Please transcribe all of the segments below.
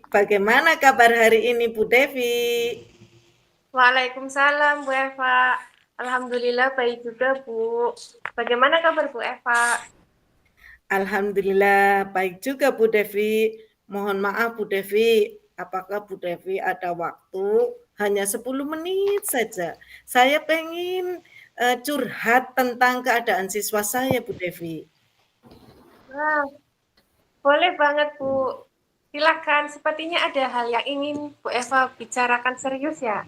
Bagaimana kabar hari ini Bu Devi? Waalaikumsalam Bu Eva. Alhamdulillah baik juga Bu. Bagaimana kabar Bu Eva? Alhamdulillah baik juga Bu Devi. Mohon maaf Bu Devi, apakah Bu Devi ada waktu hanya 10 menit saja? Saya pengen curhat tentang keadaan siswa saya Bu Devi. Nah, boleh banget Bu. Silakan, sepertinya ada hal yang ingin Bu Eva bicarakan serius ya.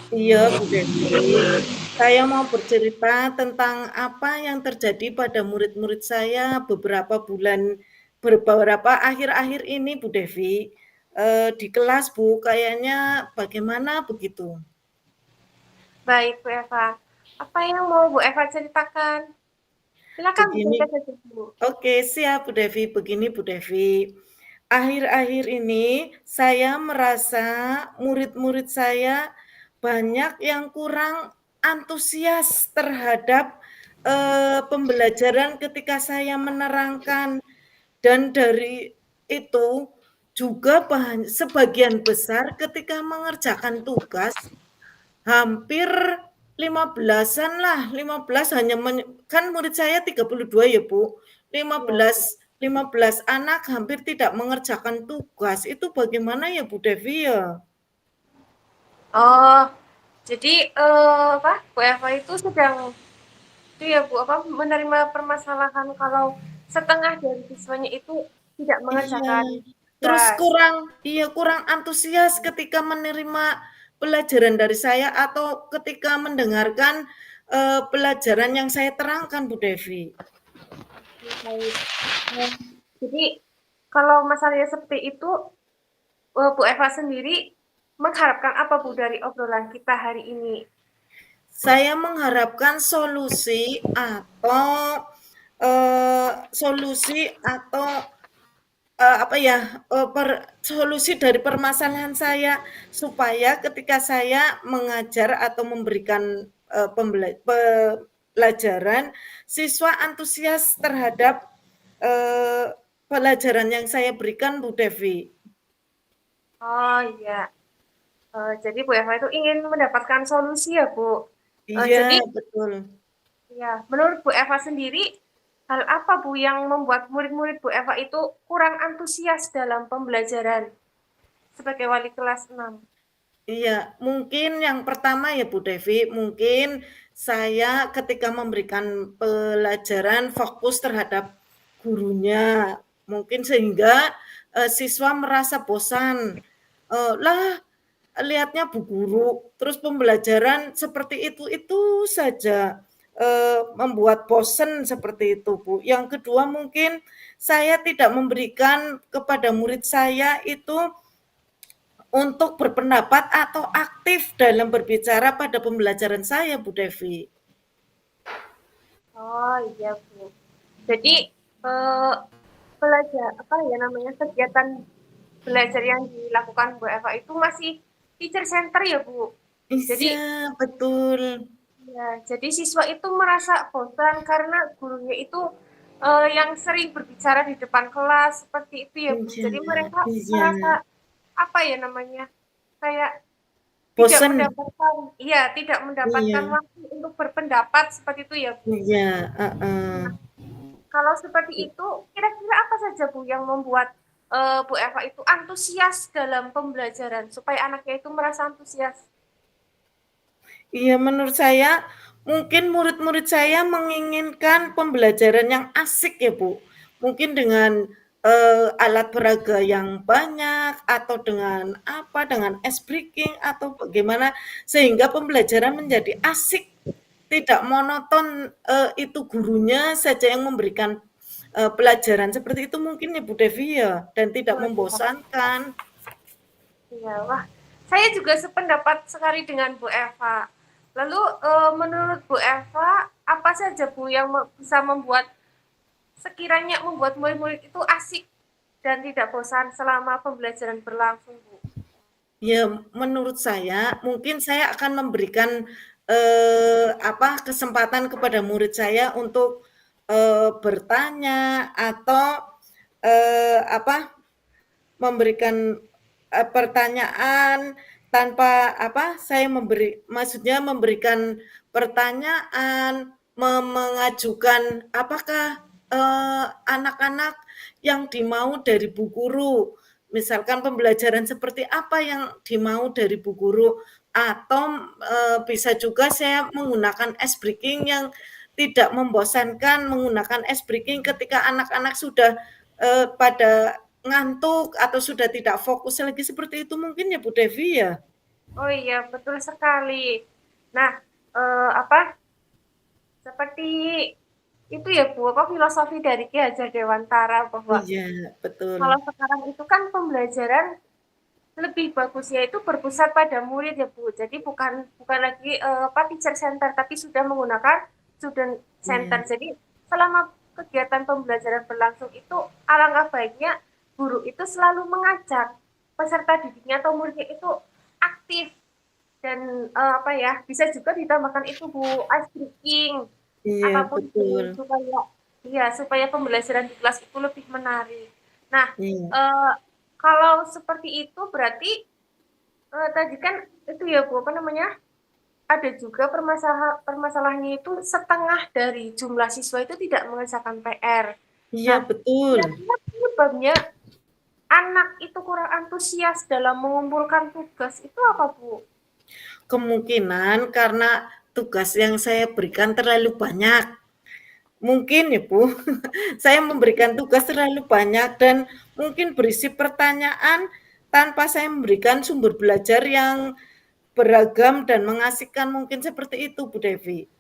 Iya Bu Devi, saya mau bercerita tentang apa yang terjadi pada murid-murid saya beberapa akhir-akhir ini Bu Devi. Di kelas Bu, kayaknya bagaimana begitu? Baik Bu Eva. Apa yang mau Bu Eva ceritakan? Silakan Begini, cerita saja Bu. oke siap Bu Devi, begini Bu Devi. Akhir-akhir ini saya merasa murid-murid saya banyak yang kurang antusias terhadap pembelajaran ketika saya menerangkan, dan dari itu juga sebagian besar ketika mengerjakan tugas hampir 15-an lah, 15 hanya kan murid saya 32 ya Bu, Iya. 15 anak hampir tidak mengerjakan tugas. Itu bagaimana ya Bu Devi ya? Oh, jadi apa? Bu Eva itu sedang itu ya Bu, apa menerima permasalahan kalau setengah dari siswanya itu tidak Iya. mengerjakan Terus tugas. kurang antusias ketika menerima pelajaran dari saya atau ketika mendengarkan pelajaran yang saya terangkan Bu Devi. Baik. Nah, jadi kalau masalahnya seperti itu, Bu Eva sendiri mengharapkan apa Bu dari obrolan kita hari ini? Saya mengharapkan apa ya, solusi dari permasalahan saya, supaya ketika saya mengajar atau memberikan pelajaran, siswa antusias terhadap eh, pelajaran yang saya berikan Bu Devi. Oh iya, jadi Bu Eva itu ingin mendapatkan solusi ya Bu. Iya, Jadi betul. ya, menurut Bu Eva sendiri, hal apa Bu yang membuat murid-murid Bu Eva itu kurang antusias dalam pembelajaran sebagai wali kelas 6? Iya, mungkin yang pertama ya Bu Devi, mungkin saya ketika memberikan pelajaran fokus terhadap gurunya, mungkin sehingga siswa merasa bosan. Lah, lihatnya Bu Guru, terus pembelajaran seperti itu saja, membuat bosan seperti itu Bu. Yang kedua mungkin saya tidak memberikan kepada murid saya itu untuk berpendapat atau aktif dalam berbicara pada pembelajaran saya, Bu Devi. Oh iya Bu. Jadi eh, belajar apa ya namanya kegiatan belajar yang dilakukan Bu Eva itu masih teacher center ya Bu. Jadi Iya, betul. ya, jadi siswa itu merasa bosan karena gurunya itu yang sering berbicara di depan kelas seperti itu ya Bu. Iya, Jadi mereka iya. merasa apa ya namanya kayak tidak Bosen. mendapatkan, iya tidak mendapatkan Iya, waktu untuk berpendapat seperti itu ya Bu. iya, heeh. Nah, kalau seperti itu, kira-kira apa saja Bu yang membuat Bu Eva itu antusias dalam pembelajaran supaya anaknya itu merasa antusias? Iya, menurut saya mungkin murid-murid saya menginginkan pembelajaran yang asik ya, Bu. Mungkin dengan alat peraga yang banyak atau dengan apa, dengan ice breaking atau bagaimana sehingga pembelajaran menjadi asik, tidak monoton, itu gurunya saja yang memberikan pelajaran seperti itu mungkin ya Bu Devi ya, dan tidak Oh, iya. membosankan. Iya, wah, saya juga sependapat sekali dengan Bu Eva. Lalu menurut Bu Eva, apa saja Bu yang bisa membuat sekiranya membuat murid-murid itu asik dan tidak bosan selama pembelajaran berlangsung, Bu? Ya, menurut saya mungkin saya akan memberikan kesempatan kepada murid saya untuk bertanya atau apa memberikan, pertanyaan tanpa saya maksudnya memberikan pertanyaan, mengajukan apakah, anak-anak yang dimau dari Bu Guru, misalkan pembelajaran seperti apa yang dimau dari Bu Guru, atau, bisa juga saya menggunakan ice breaking yang tidak membosankan, menggunakan ice breaking ketika anak-anak sudah, pada ngantuk atau sudah tidak fokus lagi seperti itu mungkin ya Bu Devi ya? Oh iya, betul sekali. Nah, seperti itu ya Bu, filosofi dari Ki Hajar Dewantara bahwa Iya, betul. kalau sekarang itu kan pembelajaran lebih bagusnya itu berpusat pada murid ya Bu. Jadi bukan bukan lagi teacher center, tapi sudah menggunakan student center. Iya, Jadi selama kegiatan pembelajaran berlangsung itu alangkah baiknya guru itu selalu mengajak peserta didiknya atau muridnya itu aktif dan bisa juga ditambahkan itu Bu ice breaking iya apapun betul. itu supaya pembelajaran di kelas itu lebih menarik. Nah, Iya, eh, kalau seperti itu berarti tadi kan itu ya Bu, apa namanya? Ada juga permasalahannya itu setengah dari jumlah siswa itu tidak mengerjakan PR. iya Nah, betul. kira-kira penyebabnya anak itu kurang antusias dalam mengumpulkan tugas itu apa Bu? Kemungkinan karena tugas yang saya berikan terlalu banyak. Mungkin ya Bu, saya memberikan tugas terlalu banyak dan mungkin berisi pertanyaan tanpa saya memberikan sumber belajar yang beragam dan mengasihkan, mungkin seperti itu Bu Devi.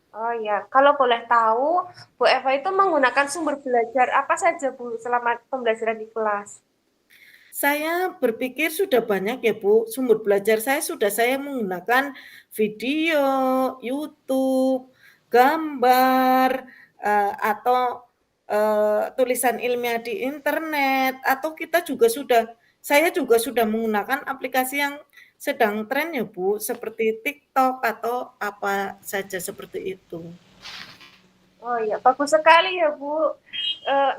Oh ya, kalau boleh tahu, Bu Eva itu menggunakan sumber belajar apa saja Bu selama pembelajaran di kelas? Saya berpikir sudah banyak ya Bu, sumber belajar saya menggunakan video, YouTube, gambar, atau, tulisan ilmiah di internet, atau saya juga sudah menggunakan aplikasi yang sedang tren ya Bu, seperti TikTok atau apa saja seperti itu. Oh iya, bagus sekali ya Bu.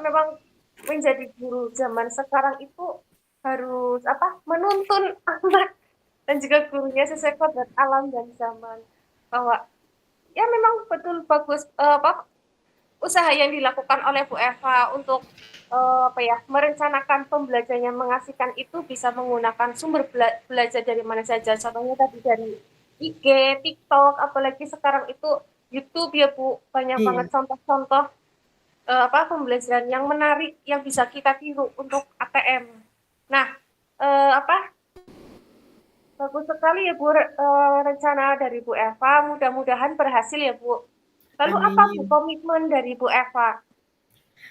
Memang menjadi guru zaman sekarang itu harus menuntun anak dan juga gurunya sesuai kodrat alam dan zaman. Bahwa ya memang betul bagus usaha yang dilakukan oleh Bu Eva untuk merencanakan pembelajaran yang mengasihkan itu bisa menggunakan sumber belajar dari mana saja. Contohnya tadi dari IG, TikTok, apalagi sekarang itu YouTube ya Bu, banyak banget Iya, contoh-contoh pembelajaran yang menarik yang bisa kita tiru untuk ATM. Nah, eh, apa bagus sekali ya Bu rencana dari Bu Eva. Mudah-mudahan berhasil ya Bu. Lalu apa Bu amin. komitmen dari Bu Eva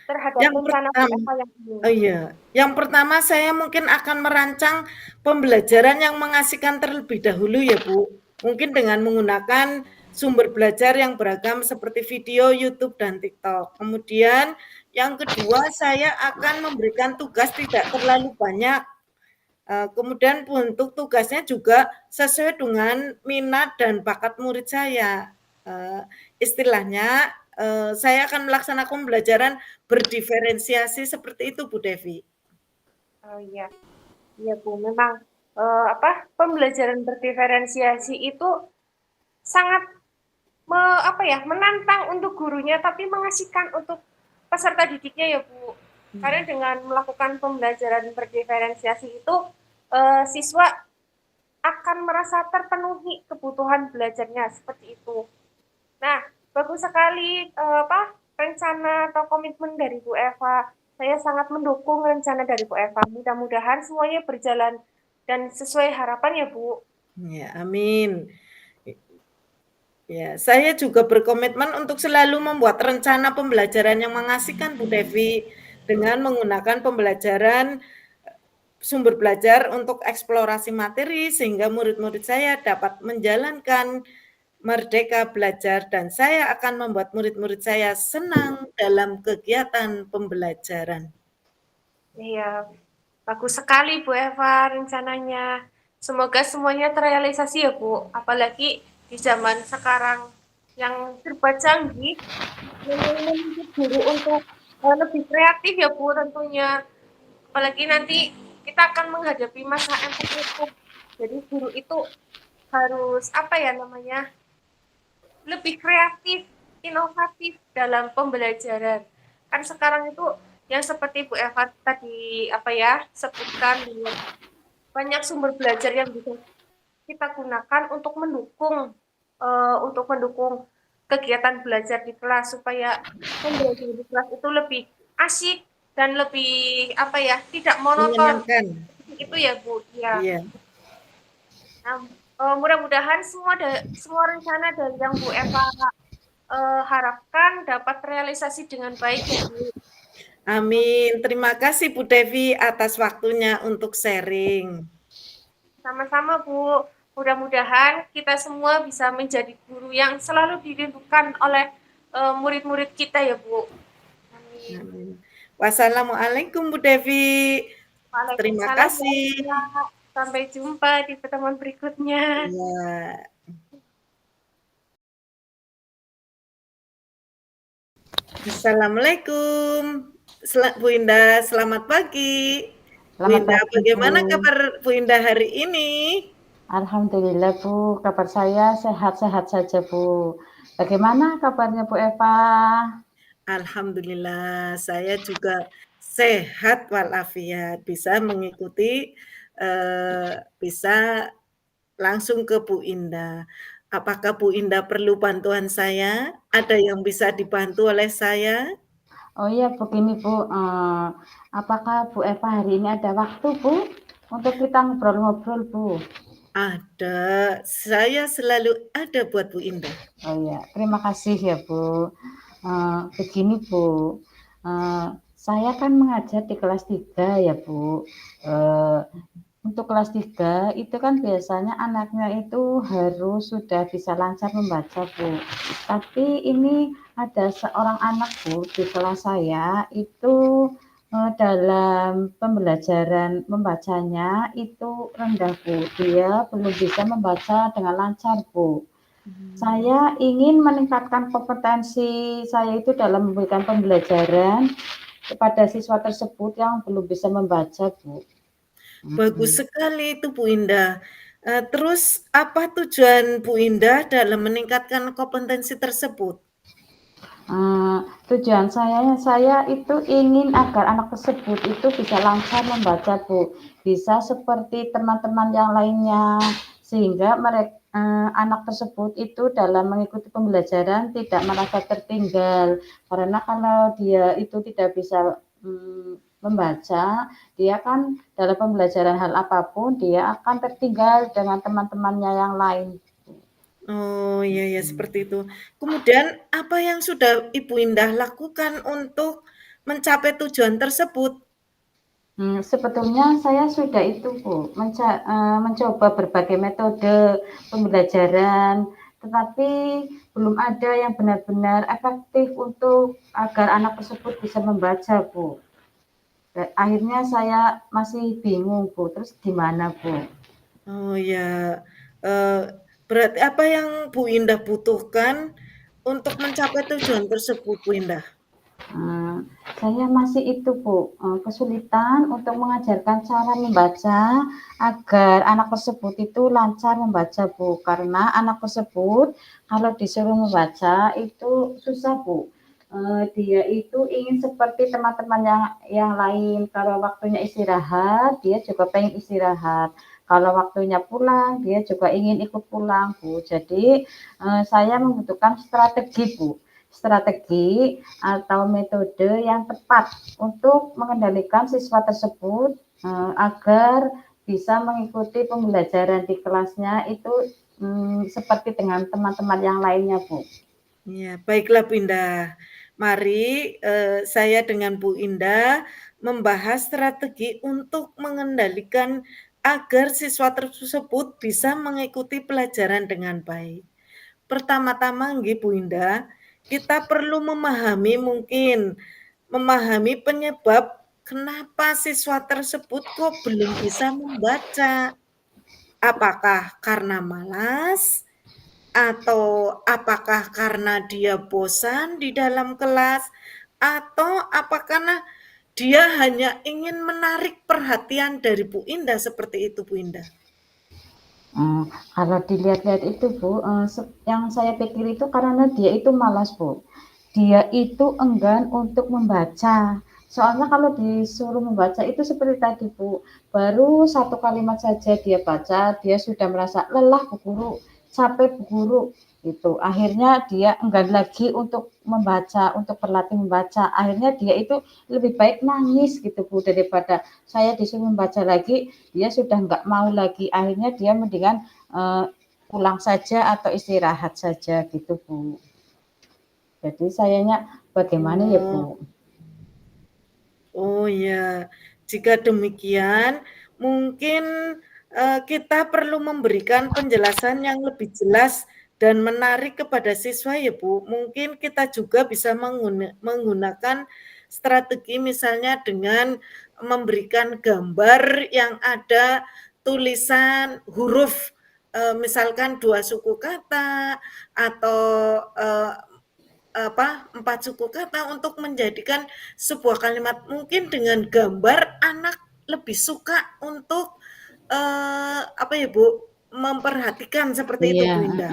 terhadap Yang rencana Bu pertama Eva yang ini? Oh iya, yang pertama saya mungkin akan merancang pembelajaran yang mengasihkan terlebih dahulu ya Bu. Mungkin dengan menggunakan sumber belajar yang beragam seperti video, YouTube, dan TikTok. Kemudian yang kedua saya akan memberikan tugas tidak terlalu banyak. Kemudian bentuk tugasnya juga sesuai dengan minat dan bakat murid saya. Istilahnya saya akan melaksanakan pembelajaran berdiferensiasi seperti itu Bu Devi. Oh iya, iya Bu. Memang pembelajaran berdiferensiasi itu sangat menantang untuk gurunya, tapi mengasihkan untuk peserta didiknya ya Bu. Karena dengan melakukan pembelajaran berdiferensiasi itu siswa akan merasa terpenuhi kebutuhan belajarnya seperti itu. Nah, bagus sekali rencana atau komitmen dari Bu Eva. Saya sangat mendukung rencana dari Bu Eva. Mudah-mudahan semuanya berjalan dan sesuai harapan ya Bu. Ya, amin. Ya, saya juga berkomitmen untuk selalu membuat rencana pembelajaran yang mengasihkan Bu Devi dengan menggunakan pembelajaran sumber belajar untuk eksplorasi materi sehingga murid-murid saya dapat menjalankan merdeka belajar dan saya akan membuat murid-murid saya senang dalam kegiatan pembelajaran. Iya, bagus sekali Bu Eva rencananya. Semoga semuanya terrealisasi ya Bu. Apalagi di zaman sekarang yang serba canggih, yang menuntut guru untuk lebih kreatif ya Bu tentunya. apalagi nanti kita akan menghadapi masa MTQ. Jadi guru itu harus apa ya namanya, lebih kreatif, inovatif dalam pembelajaran. Kan sekarang itu yang seperti Bu Eva tadi apa ya sebutkan, banyak sumber belajar yang bisa kita gunakan untuk mendukung kegiatan belajar di kelas supaya pembelajaran di kelas itu lebih asyik dan lebih apa ya tidak monoton. Menyenangkan. Itu ya Bu ya. Iya. Nah, mudah-mudahan semua rencana dari yang Bu Eva harapkan dapat realisasi dengan baik ya Bu. Amin. Terima kasih Bu Devi atas waktunya untuk sharing. Sama-sama Bu. Mudah-mudahan kita semua bisa menjadi guru yang selalu dirindukan oleh murid-murid kita ya Bu. Amin. Amin. Wassalamualaikum Bu Devi. Terima Waalaikumsalam Bu kasih. Eva. Sampai jumpa di pertemuan berikutnya. Iya. Assalamualaikum. Bu Indah, selamat pagi. Bu Selamat Indah, pagi, Bu. bagaimana kabar Bu Indah hari ini? Alhamdulillah, Bu. Kabar saya sehat-sehat saja, Bu. Bagaimana kabarnya Bu Eva? Alhamdulillah, saya juga sehat walafiat, bisa mengikuti, bisa langsung ke Bu Indah. Apakah Bu Indah perlu bantuan saya? Ada yang bisa dibantu oleh saya? Oh iya, begini, Bu. Apakah Bu Eva hari ini ada waktu, Bu, untuk kita ngobrol-ngobrol, Bu? Ada, saya selalu ada buat Bu Indah. Oh iya, terima kasih ya, Bu. Begini, Bu. Saya kan mengajar di kelas 3 ya, Bu. Untuk kelas 3 itu kan biasanya anaknya itu harus sudah bisa lancar membaca, Bu. Tapi ini ada seorang anak, Bu, di kelas saya itu dalam pembelajaran membacanya itu rendah, Bu. Dia belum bisa membaca dengan lancar, Bu. Saya ingin meningkatkan kompetensi saya itu dalam memberikan pembelajaran kepada siswa tersebut yang belum bisa membaca, Bu. Bagus sekali itu Bu Indah. Terus apa tujuan Bu Indah dalam meningkatkan kompetensi tersebut? Tujuan saya itu ingin agar anak tersebut itu bisa lancar membaca, Bu. Bisa seperti teman-teman yang lainnya, sehingga anak tersebut itu dalam mengikuti pembelajaran tidak merasa tertinggal. Karena kalau dia itu tidak bisa membaca, dia kan dalam pembelajaran hal apapun dia akan tertinggal dengan teman-temannya yang lain. Oh, iya ya seperti itu. Kemudian apa yang sudah Ibu Indah lakukan untuk mencapai tujuan tersebut? Sebetulnya saya sudah itu, Bu, mencoba berbagai metode pembelajaran, tetapi belum ada yang benar-benar efektif untuk agar anak tersebut bisa membaca, Bu. Akhirnya saya masih bingung, Bu, terus gimana, Bu? Oh ya, berarti apa yang Bu Indah butuhkan untuk mencapai tujuan tersebut, Bu Indah? Saya masih itu, Bu, kesulitan untuk mengajarkan cara membaca agar anak tersebut itu lancar membaca, Bu. Karena anak tersebut kalau disuruh membaca itu susah, Bu. Dia itu ingin seperti teman-teman yang lain, kalau waktunya istirahat, dia juga pengen istirahat. Kalau waktunya pulang, dia juga ingin ikut pulang, Bu. Jadi, saya membutuhkan strategi, Bu. Strategi atau metode yang tepat untuk mengendalikan siswa tersebut agar bisa mengikuti pembelajaran di kelasnya itu seperti dengan teman-teman yang lainnya, Bu. Ya, baiklah Bu Indah. Mari saya dengan Bu Indah membahas strategi untuk mengendalikan agar siswa tersebut bisa mengikuti pelajaran dengan baik. Pertama-tama nggih Bu Indah, kita perlu memahami penyebab kenapa siswa tersebut kok belum bisa membaca. Apakah karena malas atau apakah karena dia bosan di dalam kelas atau apakah karena dia hanya ingin menarik perhatian dari Bu Indah, seperti itu Bu Indah? Kalau dilihat-lihat itu Bu, yang saya pikir itu karena dia itu malas Bu. Dia itu enggan untuk membaca. Soalnya kalau disuruh membaca itu seperti tadi Bu, baru satu kalimat saja dia baca, dia sudah merasa lelah Bu Guru, capek Bu Guru, gitu. Akhirnya dia enggan lagi untuk membaca, untuk berlatih membaca. Akhirnya dia itu lebih baik nangis gitu Bu, daripada saya disuruh membaca lagi, dia sudah nggak mau lagi. Akhirnya dia mendingan pulang saja atau istirahat saja gitu Bu. Jadi sayanya bagaimana ya Bu? Oh. Oh ya, jika demikian mungkin kita perlu memberikan penjelasan yang lebih jelas dan menarik kepada siswa ya Bu. Mungkin kita juga bisa menggunakan strategi misalnya dengan memberikan gambar yang ada tulisan huruf, misalkan 2 suku kata atau, 4 suku kata untuk menjadikan sebuah kalimat. Mungkin dengan gambar anak lebih suka untuk, apa ya Bu, memperhatikan seperti itu Iya, Bu Indah.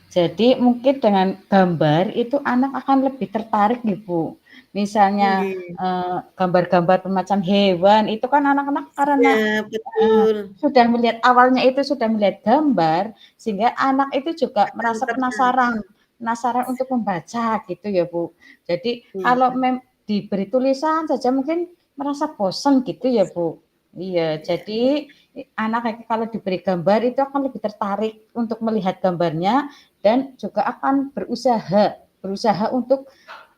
Jadi mungkin dengan gambar itu anak akan lebih tertarik nih Bu. Misalnya Nggih. gambar-gambar macam hewan itu kan anak-anak karena Iya, betul. sudah melihat awalnya itu sudah melihat gambar sehingga anak itu juga Akan merasa tertarik. penasaran untuk membaca gitu ya Bu. Jadi kalau Iya, diberi tulisan saja mungkin merasa bosan gitu ya Bu. Iya, iya. jadi anak kalau diberi gambar itu akan lebih tertarik untuk melihat gambarnya dan juga akan berusaha untuk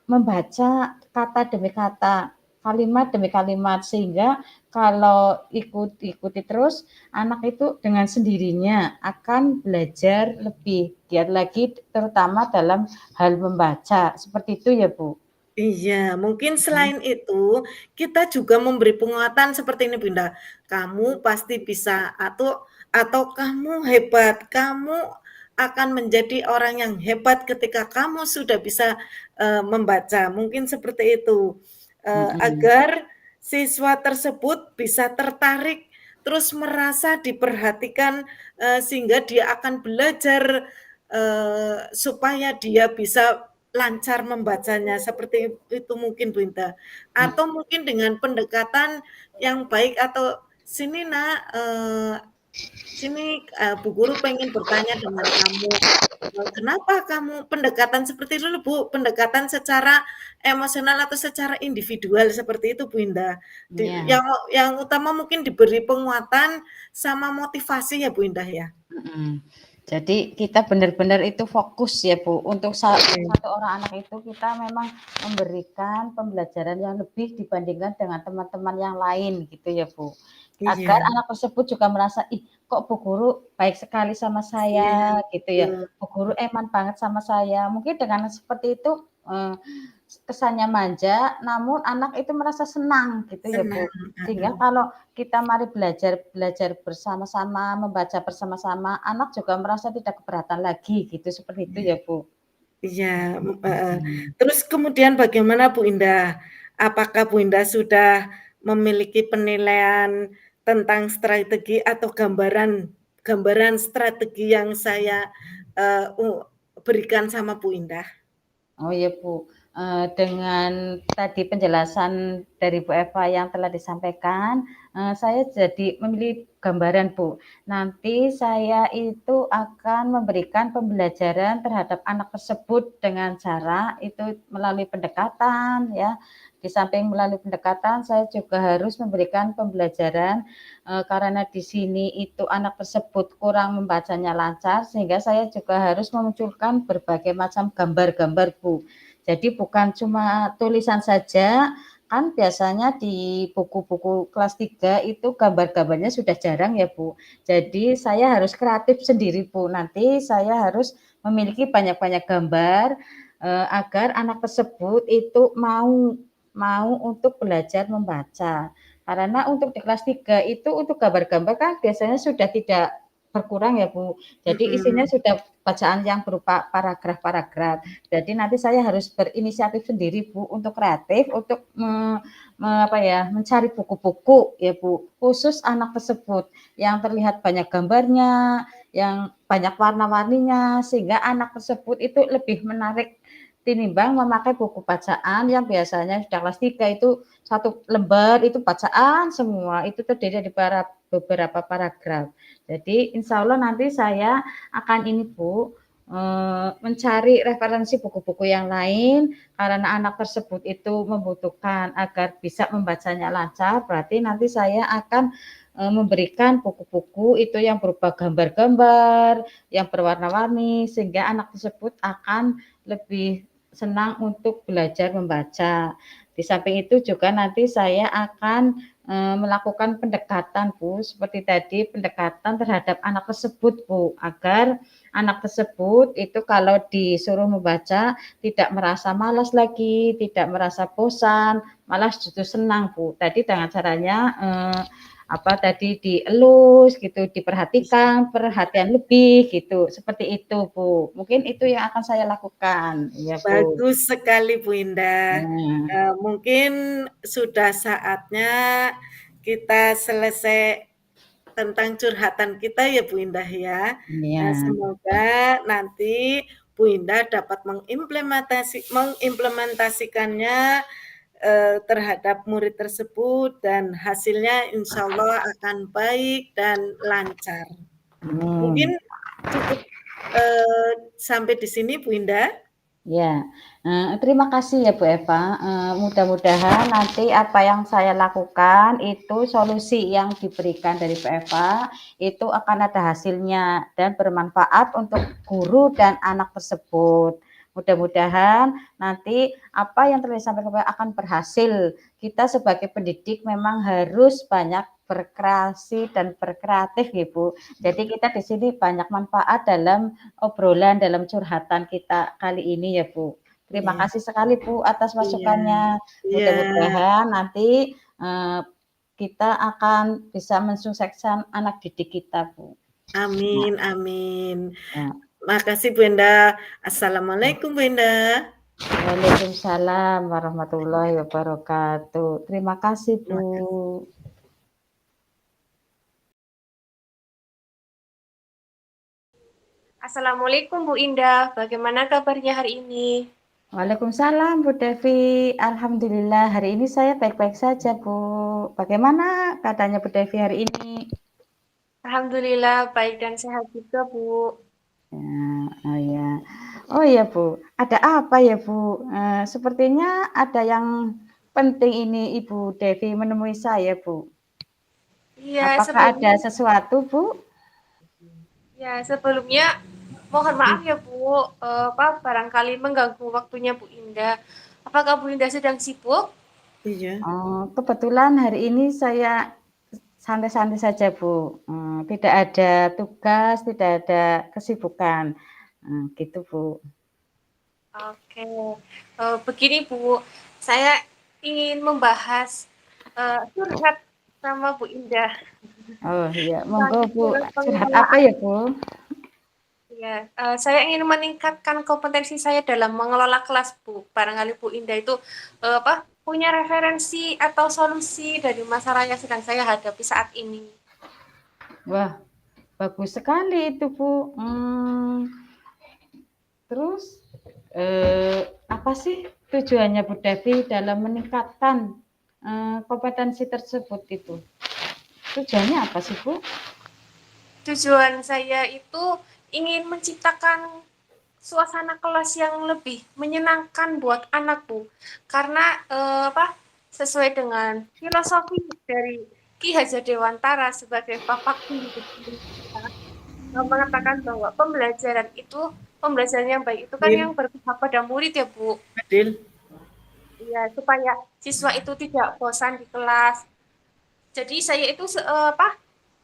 membaca kata demi kata, kalimat demi kalimat sehingga kalau ikuti terus anak itu dengan sendirinya akan belajar lebih giat lagi terutama dalam hal membaca. Seperti itu ya, Bu? Iya, mungkin Mhm. selain itu, kita juga memberi penguatan seperti ini, Bunda. Kamu pasti bisa atau kamu hebat, kamu akan menjadi orang yang hebat ketika kamu sudah bisa, membaca. Mungkin seperti itu, Mhm. agar siswa tersebut bisa tertarik, terus merasa diperhatikan, sehingga dia akan belajar, supaya dia bisa lancar membacanya, seperti itu mungkin Bu Indah. Mhm. Atau mungkin dengan pendekatan yang baik atau, "Sini Nak, sini, Bu Guru pengen bertanya dengan kamu, kenapa kamu" pendekatan seperti itu loh Bu, pendekatan secara emosional atau secara individual seperti itu Bu Indah. Iya. Yang utama mungkin diberi penguatan sama motivasi ya Bu Indah ya? Mhm. Jadi kita benar-benar itu fokus ya Bu, untuk Oke. satu orang anak itu kita memang memberikan pembelajaran yang lebih dibandingkan dengan teman-teman yang lain gitu ya Bu. Agar Iya, anak tersebut juga merasa, "Ih kok Bu Guru baik sekali sama iya, saya," gitu ya, betul. "Bu Guru eman banget sama saya." Mungkin dengan seperti itu, kesannya manja, namun anak itu merasa senang gitu ya Bu. Senang, Sehingga heeh. kalau kita mari belajar bersama-sama, membaca bersama-sama, anak juga merasa tidak keberatan lagi gitu, seperti itu Iya. ya, Bu? Iya, heeh. Mhm. Terus kemudian bagaimana Bu Indah? Apakah Bu Indah sudah memiliki penilaian tentang strategi atau gambaran strategi yang saya, berikan sama Bu Indah? Oh iya Bu, dengan tadi penjelasan dari Bu Eva yang telah disampaikan, saya jadi memilih gambaran Bu. Nanti saya itu akan memberikan pembelajaran terhadap anak tersebut dengan cara itu melalui pendekatan ya. Di samping melalui pendekatan, saya juga harus memberikan pembelajaran, karena di sini itu anak tersebut kurang membacanya lancar, sehingga saya juga harus memunculkan berbagai macam gambar-gambar, Bu. Jadi bukan cuma tulisan saja, kan biasanya di buku-buku kelas 3 itu gambar-gambarnya sudah jarang ya, Bu. Jadi saya harus kreatif sendiri, Bu. Nanti saya harus memiliki banyak-banyak gambar, agar anak tersebut itu mau mau untuk belajar membaca. Karena untuk di kelas 3 itu untuk gambar-gambar kan biasanya sudah tidak berkurang ya, Bu. Jadi isinya Mhm. sudah bacaan yang berupa paragraf-paragraf. Jadi nanti saya harus berinisiatif sendiri, Bu, untuk kreatif, untuk mencari buku-buku ya, Bu, khusus anak tersebut yang terlihat banyak gambarnya, yang banyak warna-warninya, sehingga anak tersebut itu lebih menarik tinimbang memakai buku bacaan yang biasanya sudah kelas 3 itu satu lembar itu bacaan semua, itu terdiri dari beberapa paragraf. Jadi insya Allah nanti saya akan ini Bu, mencari referensi buku-buku yang lain karena anak tersebut itu membutuhkan agar bisa membacanya lancar, berarti nanti saya akan memberikan buku-buku itu yang berupa gambar-gambar, yang berwarna-warni, sehingga anak tersebut akan lebih senang untuk belajar membaca. Di samping itu juga nanti saya akan melakukan pendekatan Bu, seperti tadi pendekatan terhadap anak tersebut Bu, agar anak tersebut itu kalau disuruh membaca tidak merasa malas lagi, tidak merasa bosan, malah justru senang Bu. Tadi dengan caranya dielus gitu, diperhatikan, perhatian lebih gitu, seperti itu Bu. Mungkin itu yang akan saya lakukan, ya Bu. Bagus sekali Bu Indah. Nah, Mungkin sudah saatnya kita selesai tentang curhatan kita ya Bu Indah ya. iya. Semoga nanti Bu Indah dapat mengimplementasikannya terhadap murid tersebut dan hasilnya insya Allah akan baik dan lancar. Hmm. Mungkin cukup sampai di sini Bu Indah. Ya, terima kasih ya Bu Eva, mudah-mudahan nanti apa yang saya lakukan itu solusi yang diberikan dari Bu Eva, itu akan ada hasilnya dan bermanfaat untuk guru dan anak tersebut. Mudah-mudahan nanti apa yang telah disampaikan Bu Eva akan berhasil. Kita sebagai pendidik memang harus banyak berkreasi dan berkreatif ya Bu. Jadi kita di sini banyak manfaat dalam obrolan dalam curhatan kita kali ini ya Bu. Terima Iya, kasih sekali Bu atas iya, masukannya. iya. Mudah-mudahan nanti kita akan bisa mensukseskan anak didik kita Bu. Nah, Amin, amin. ya. Makasih Bu Indah. Assalamualaikum Bu Indah. Waalaikumsalam warahmatullahi wabarakatuh. Terima kasih Bu. Terima kasih. Assalamualaikum Bu Indah, bagaimana kabarnya hari ini? Waalaikumsalam Bu Devi. Alhamdulillah hari ini saya baik-baik saja Bu. Bagaimana keadaannya Bu Devi hari ini? Alhamdulillah baik dan sehat juga Bu. Ya, oh ya. Oh ya Bu, ada apa ya Bu? Sepertinya ada yang penting ini Ibu Devi menemui saya Bu. Iya, Apakah ada sebelumnya sesuatu Bu? sebelumnya mohon maaf ya Bu, barangkali mengganggu waktunya Bu Indah. Apakah Bu Indah sedang sibuk? Iya. Kebetulan hari ini saya santai-santai saja Bu. Tidak ada tugas, tidak ada kesibukan. Gitu Bu. Oke, begini Bu, saya ingin membahas curhat sama Bu Indah. Oh iya, monggo Bu. Dalam Curhat apa pengelolaan. ya Bu? Ya, saya ingin meningkatkan kompetensi saya dalam mengelola kelas Bu. Barangkali Bu Indah itu punya referensi atau solusi dari masalah yang sedang saya hadapi saat ini. Wah, bagus sekali itu Bu. Terus apa sih tujuannya Bu Devi dalam meningkatkan kompetensi tersebut itu? Tujuannya apa sih Bu? Tujuan saya itu ingin menciptakan suasana kelas yang lebih menyenangkan buat anak Bu. Karena sesuai dengan filosofi dari Ki Hajar Dewantara sebagai Bapak Guru mengatakan bahwa pembelajaran yang baik itu kan Adil, yang berpihak pada murid ya Bu. Adil. Ya, supaya siswa itu tidak bosan di kelas. Jadi saya itu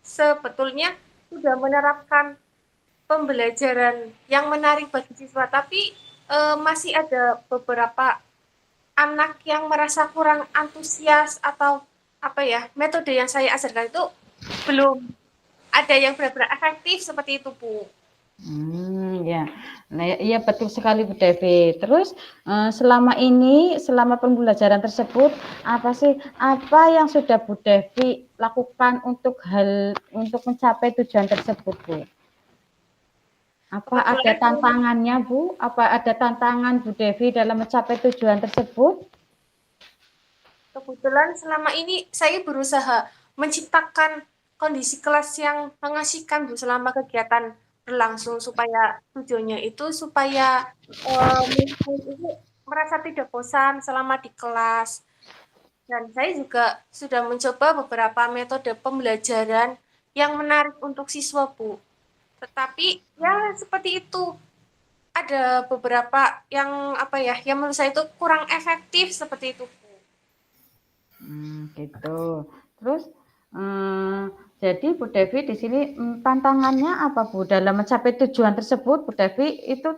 sebetulnya sudah menerapkan pembelajaran yang menarik bagi siswa, tapi masih ada beberapa anak yang merasa kurang antusias atau metode yang saya ajarkan itu belum ada yang benar-benar efektif seperti itu, Bu. Ya. Nah, iya betul sekali Bu Devi. Terus selama pembelajaran tersebut apa yang sudah Bu Devi lakukan untuk mencapai tujuan tersebut, Bu? Apa ada Kebetulan tantangannya, Bu? Apa ada tantangan Bu Devi dalam mencapai tujuan tersebut? kebetulan selama ini saya berusaha menciptakan kondisi kelas yang mengasihkan, Bu, selama kegiatan berlangsung supaya tujuannya itu supaya murid itu merasa tidak bosan selama di kelas. Dan saya juga sudah mencoba beberapa metode pembelajaran yang menarik untuk siswa, Bu. Tetapi ya seperti itu, ada beberapa yang apa ya, yang menurut saya itu kurang efektif seperti itu, Bu. Gitu. Terus jadi Bu Devi di sini tantangannya apa Bu dalam mencapai tujuan tersebut? Bu Devi itu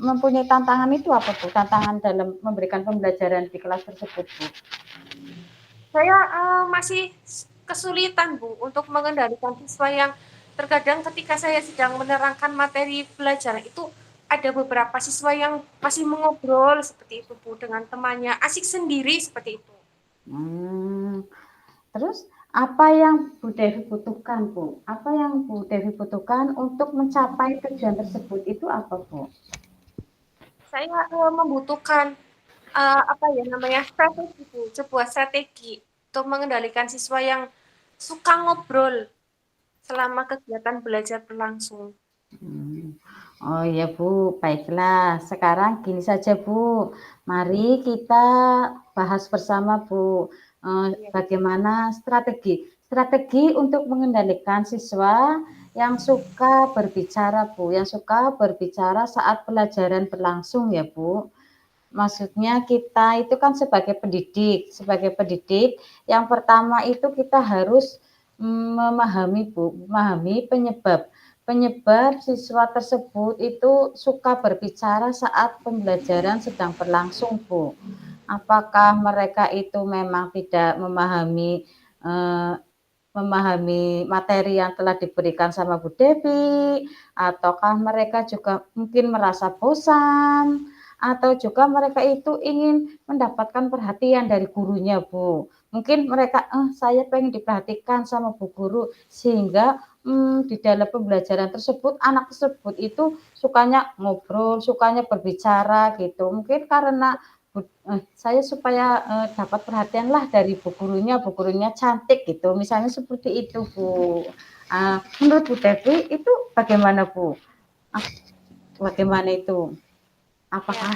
mempunyai tantangan itu apa Bu? Tantangan dalam memberikan pembelajaran di kelas tersebut Bu? Saya masih kesulitan, Bu, untuk mengendalikan siswa yang terkadang ketika saya sedang menerangkan materi pelajaran itu ada beberapa siswa yang masih mengobrol seperti itu, Bu, dengan temannya, asik sendiri seperti itu. Terus apa yang Bu Devi butuhkan Bu? Apa yang Bu Devi butuhkan untuk mencapai tujuan tersebut itu apa Bu? Saya membutuhkan apa ya namanya strategi, Bu, sebuah strategi untuk mengendalikan siswa yang suka ngobrol selama kegiatan belajar berlangsung. Oh iya Bu, baiklah. Sekarang gini saja Bu, mari kita bahas bersama Bu, bagaimana strategi untuk mengendalikan siswa yang suka berbicara Bu, yang suka berbicara saat pelajaran berlangsung ya Bu. Maksudnya kita itu kan sebagai pendidik yang pertama itu kita harus memahami penyebab siswa tersebut itu suka berbicara saat pembelajaran sedang berlangsung, Bu. Apakah mereka itu memang tidak eh, memahami materi yang telah diberikan sama Bu Devi, ataukah mereka juga mungkin merasa bosan, atau juga mereka itu ingin mendapatkan perhatian dari gurunya, Bu. Mungkin mereka, saya pengen diperhatikan sama Bu Guru, sehingga di dalam pembelajaran tersebut, anak tersebut itu sukanya ngobrol, sukanya berbicara gitu. Mungkin karena saya supaya dapat perhatian lah dari Bu gurunya cantik gitu, misalnya seperti itu Bu. Menurut Bu Devi itu bagaimana Bu? Bagaimana itu? Apakah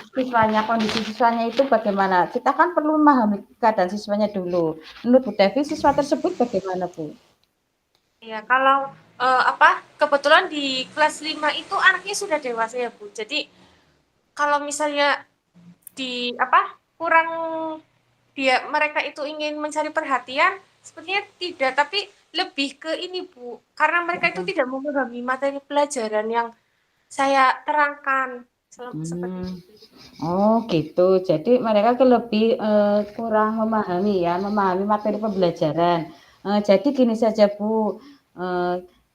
Ya, kondisi siswanya itu bagaimana? Kita kan perlu memahami keadaan siswanya dulu. Menurut Bu Devi siswa tersebut bagaimana Bu? ya kalau apa kebetulan di kelas 5 itu anaknya sudah dewasa ya, Bu. Jadi kalau misalnya di apa kurang mereka itu ingin mencari perhatian, sepertinya tidak, tapi lebih ke ini, Bu. Karena mereka itu tidak memahami materi pelajaran yang saya terangkan seperti Hmm. itu. Oh gitu. Jadi mereka lebih kurang memahami materi pembelajaran. Jadi gini saja Bu,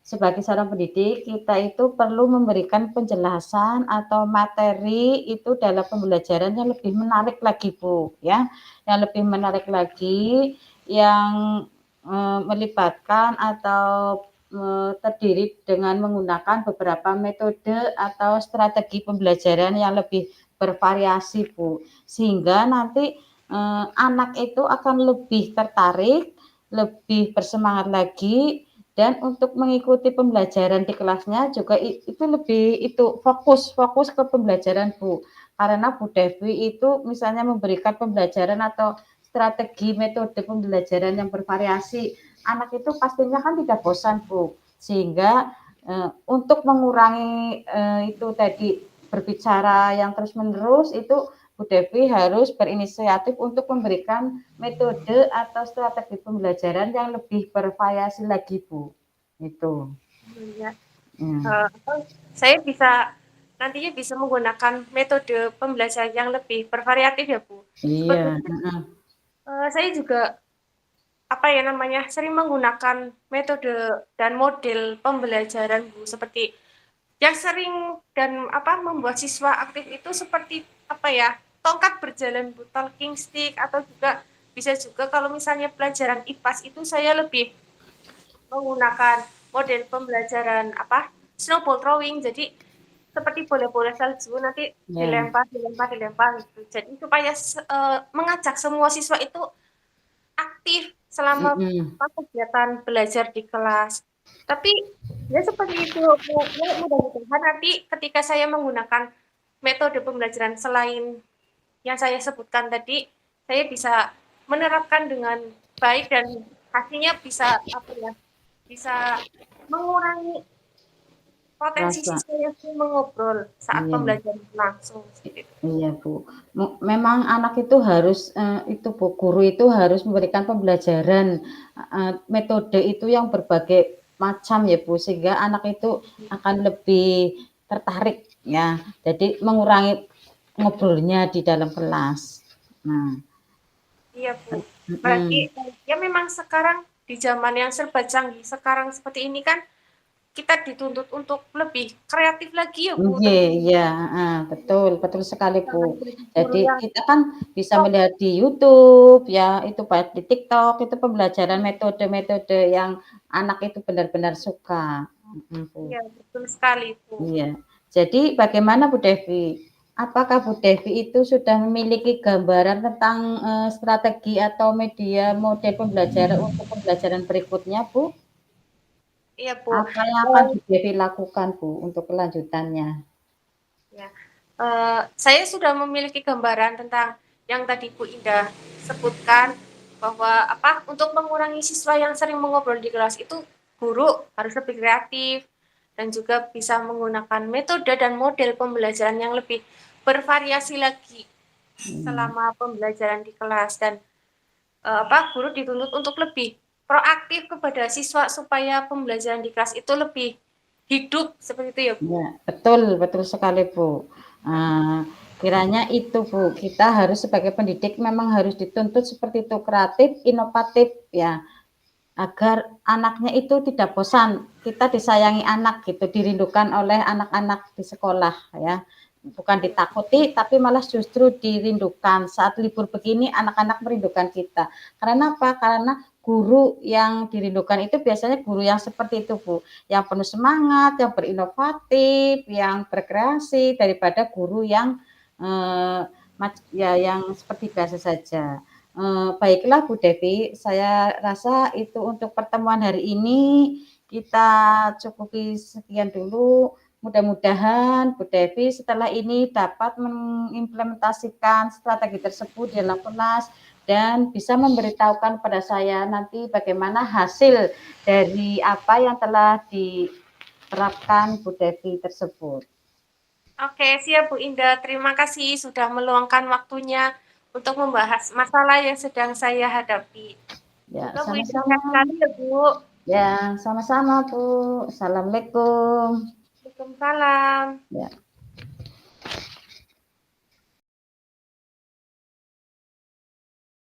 sebagai seorang pendidik kita itu perlu memberikan penjelasan atau materi itu dalam pembelajaran yang lebih menarik lagi Bu, ya, yang lebih menarik lagi, yang melibatkan atau terdiri dengan menggunakan beberapa metode atau strategi pembelajaran yang lebih bervariasi Bu, sehingga nanti anak itu akan lebih tertarik, lebih bersemangat lagi, dan untuk mengikuti pembelajaran di kelasnya juga itu lebih fokus ke pembelajaran Bu. Karena Bu Devi itu misalnya memberikan pembelajaran atau strategi metode pembelajaran yang bervariasi, anak itu pastinya kan tidak bosan Bu. Sehingga untuk mengurangi itu tadi berbicara yang terus-menerus itu Bu Devi harus berinisiatif untuk memberikan metode atau strategi pembelajaran yang lebih bervariasi lagi, Bu. Itu. Ya. Ya. Saya nantinya bisa menggunakan metode pembelajaran yang lebih bervariatif ya, Bu. Iya. Sepertinya saya juga apa ya namanya, sering menggunakan metode dan model pembelajaran Bu, seperti yang sering dan apa membuat siswa aktif itu seperti apa ya, tongkat berjalan Bu, talking stick, atau juga bisa juga kalau misalnya pelajaran IPAS itu saya lebih menggunakan model pembelajaran apa, snowball throwing. Jadi seperti bola-bola salju nanti Ya. dilempar gitu. Jadi supaya mengajak semua siswa itu aktif selama Mm-mm. kegiatan belajar di kelas. Tapi ya seperti itu, ya, mudah-mudahan nanti ketika saya menggunakan metode pembelajaran selain yang saya sebutkan tadi, saya bisa menerapkan dengan baik dan hasilnya bisa apa ya, bisa mengurangi potensi Rasa. siswa yang sering mengobrol saat Iya. pembelajaran langsung. Seperti itu. Iya, Bu. Memang anak itu harus, itu Bu, guru itu harus memberikan pembelajaran, metode itu yang berbagai macam ya, Bu, sehingga anak itu akan lebih tertarik ya. Jadi mengurangi ngobrolnya di dalam kelas. Nah, Iya, Bu. Berarti mhm. ya memang sekarang di zaman yang serba canggih sekarang seperti ini kan kita dituntut untuk lebih kreatif lagi ya, Bu, Iya tentunya. iya, heeh, betul betul sekali, Bu. Jangan jadi guru Jadi yang kita kan bisa sok. melihat di YouTube ya, itu baik di TikTok, itu pembelajaran metode-metode yang anak itu benar-benar suka. Mhm, Bu. Iya, betul sekali, Bu. Iya. Jadi bagaimana Bu Devi? Apakah Bu Devi itu sudah memiliki gambaran tentang, strategi atau media model pembelajaran untuk pembelajaran berikutnya, Bu? Iya, Bu. Apa yang akan Eh, Bu Devi lakukan, Bu, untuk kelanjutannya? ya. Saya sudah memiliki gambaran tentang yang tadi Bu Indah sebutkan, bahwa apa, untuk mengurangi siswa yang sering mengobrol di kelas itu guru harus lebih kreatif dan juga bisa menggunakan metode dan model pembelajaran yang lebih bervariasi lagi Mmm, selama pembelajaran di kelas. Dan apa, guru dituntut untuk lebih proaktif kepada siswa supaya pembelajaran di kelas itu lebih hidup seperti itu ya, Bu. iya, betul betul sekali, Bu. Kiranya itu, Bu, kita harus sebagai pendidik memang harus dituntut seperti itu, kreatif, inovatif, ya. Agar anaknya itu tidak bosan, kita disayangi anak gitu, dirindukan oleh anak-anak di sekolah ya. Bukan Iya, ditakuti, tapi malah justru dirindukan. Saat libur begini anak-anak merindukan kita. Karena apa? Karena guru yang dirindukan itu biasanya guru yang seperti itu, Bu. Yang penuh semangat, yang berinovatif, yang berkreasi daripada guru yang eh, ya yang seperti biasa saja. Baiklah Bu Devi, saya rasa itu untuk pertemuan hari ini kita cukupi sekian dulu. Mudah-mudahan Bu Devi setelah ini dapat mengimplementasikan strategi tersebut di dalam kelas dan bisa memberitahukan pada saya nanti bagaimana hasil dari apa yang telah diterapkan Bu Devi tersebut. oke, siap Bu Indah. Terima kasih sudah meluangkan waktunya untuk membahas masalah yang sedang saya hadapi. Ya, Semoga Bu Indah sama-sama. sehat selalu ya, Bu. Ya, sama-sama Bu. Assalamualaikum. Waalaikumsalam. Ya.